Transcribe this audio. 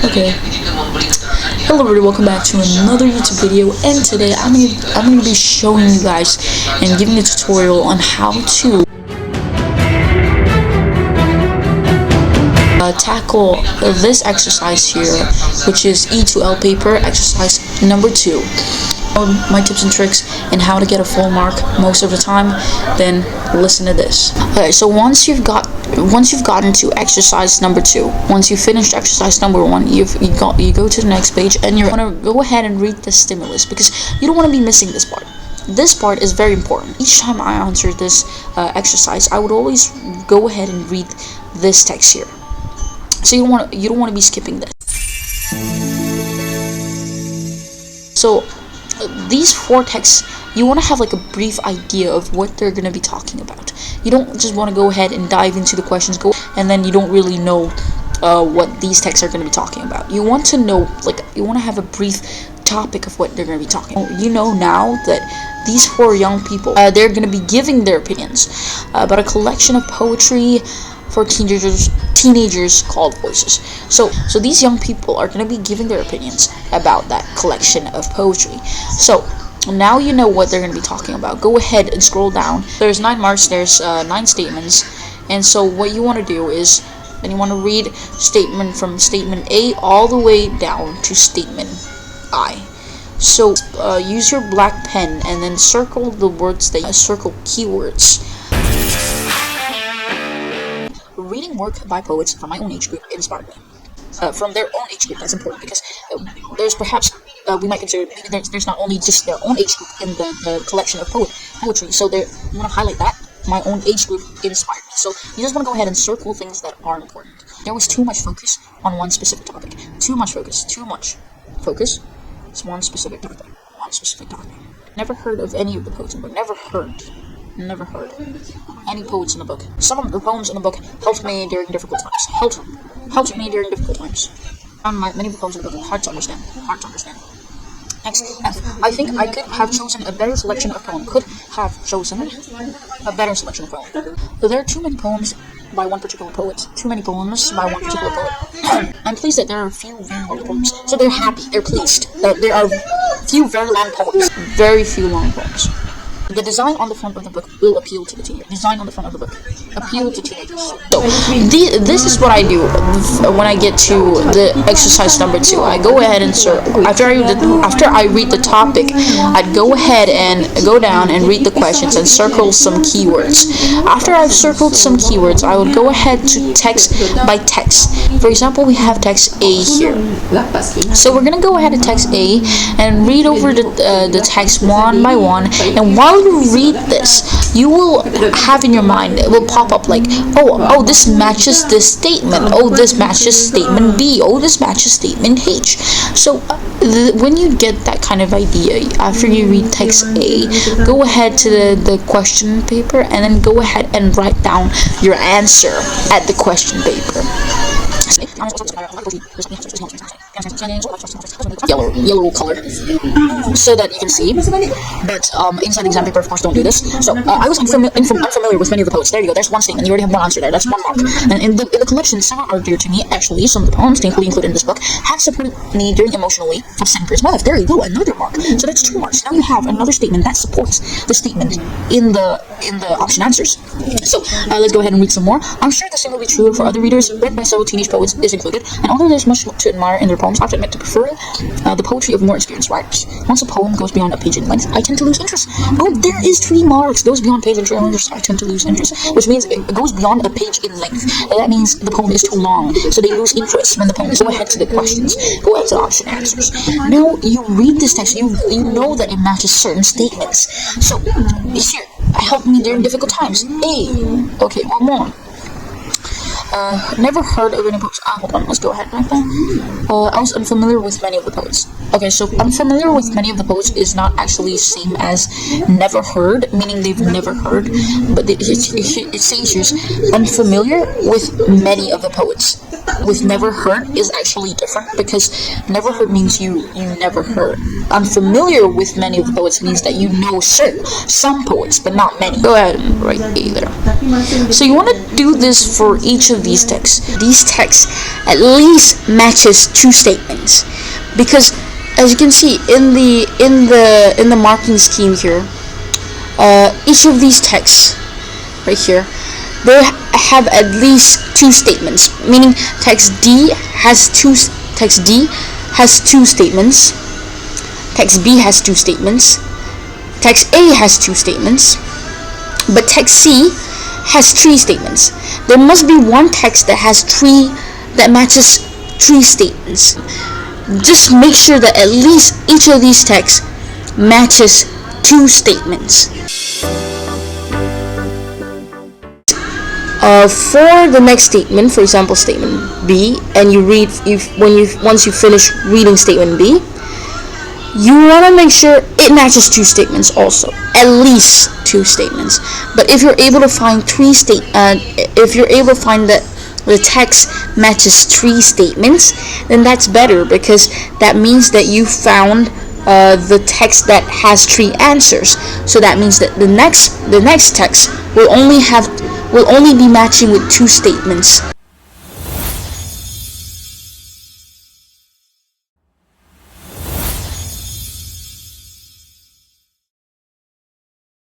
Okay. Hello everybody, welcome back to another YouTube video, and today I'm gonna be showing you guys and giving a tutorial on how to tackle this exercise here, which is E2L paper exercise number 2. My tips and tricks and how to get a full mark most of the time, then listen to this. Okay, so once you've gotten to exercise number 2, once you finished exercise number 1, you go to the next page and you're gonna go ahead and read the stimulus, because you don't want to be missing this part. This part is very important. Each time I answer this exercise, I would always go ahead and read this text here. So you don't want to be skipping this. So these 4 texts, you want to have like a brief idea of what they're going to be talking about. You don't just want to go ahead and dive into the questions, and then you don't really know what these texts are going to be talking about. You want to know, you want to have a brief topic of what they're going to be talking about. You know now that these 4 young people, they're going to be giving their opinions about a collection of poetry for teenagers called Voices. So these young people are going to be giving their opinions about that collection of poetry. So now you know what they're going to be talking about. Go ahead and scroll down. There's 9 marks, there's 9 statements, and so what you want to do is, then you want to read statement from statement A all the way down to statement I. So use your black pen and then circle the words that circle keywords. Reading work by poets from my own age group inspired me. From their own age group, that's important, because there's perhaps, we might consider, maybe there's not only just their own age group in the collection of poetry, so you want to highlight that. My own age group inspired me. So you just want to go ahead and circle things that are important. There was too much focus on one specific topic. Too much focus. It's one specific topic. Never heard of any of the poets in the book. Never heard any poets in the book. Some of the poems in the book helped me during difficult times. Helped me during difficult times. Many of the poems in the book are hard to understand. Next, I think I could have chosen a better selection of poems. There are too many poems by one particular poet. I'm pleased that there are a few very long poems. So they're happy, they're pleased. There are few very long poems. Very few long poems. The design on the front of the book will appeal to the teenagers. So, this is what I do when I get to the exercise number 2. I go ahead and after I read the topic, I'd go ahead and go down and read the questions and circle some keywords. After I've circled some keywords, I would go ahead to text by text. For example, we have text A here. So we're gonna go ahead and text A and read over the text one by one, and while you read this, you will have in your mind, it will pop up like, oh, this matches this statement, oh, this matches statement B, oh, this matches statement H. So when you get that kind of idea, after you read text A, go ahead to the question paper and then go ahead and write down your answer at the question paper. Yellow color, so that you can see. But inside the exam paper, of course, don't do this. So I was unfamiliar with many of the poets. There you go. There's one statement. You already have one answer there. That's 1 mark. And in the collection, several are dear to me. Actually, some of the poems included in this book have supported me during emotionally upsetting periods of my life. There you go. Another mark. So that's 2 marks. Now you have another statement that supports the statement in the option answers. So let's go ahead and read some more. I'm sure the same will be true for other readers. Read by several teenage poets is included, and although there's much to admire in their poems, I have to admit to prefer the poetry of more experienced writers. Once a poem goes beyond a page in length, I tend to lose interest. Oh, there is 3 marks. Goes beyond page in length, I tend to lose interest, which means it goes beyond a page in length. That means the poem is too long, so they lose interest when the poem is. Go ahead to the questions. Go ahead to the option answers. Now you read this text, you know that it matches certain statements. So here, help me during difficult times. A. Okay, one more. Never heard of any poets. Hold on, let's go ahead right then. I was unfamiliar with many of the poets. Okay, so unfamiliar with many of the poets is not actually same as never heard, meaning they've never heard, but it says here unfamiliar with many of the poets. With never heard is actually different, because never heard means you never heard. Unfamiliar with many of the poets means that you know some poets, but not many. Go ahead and write A there. So you want to do this for each of of these texts at least matches two statements, because as you can see in the marking scheme here, each of these texts right here, they have at least two statements, meaning text D has two statements, text B has two statements, text A has two statements, but text C has three statements. There must be one text that matches three statements. Just make sure that at least each of these texts matches two statements. For the next statement, for example statement B, and once you finish reading statement B, you want to make sure it matches two statements also, at least two statements. But if you're able to find that the text matches three statements, then that's better, because that means that you found the text that has three answers. So that means that the next text will only be matching with two statements.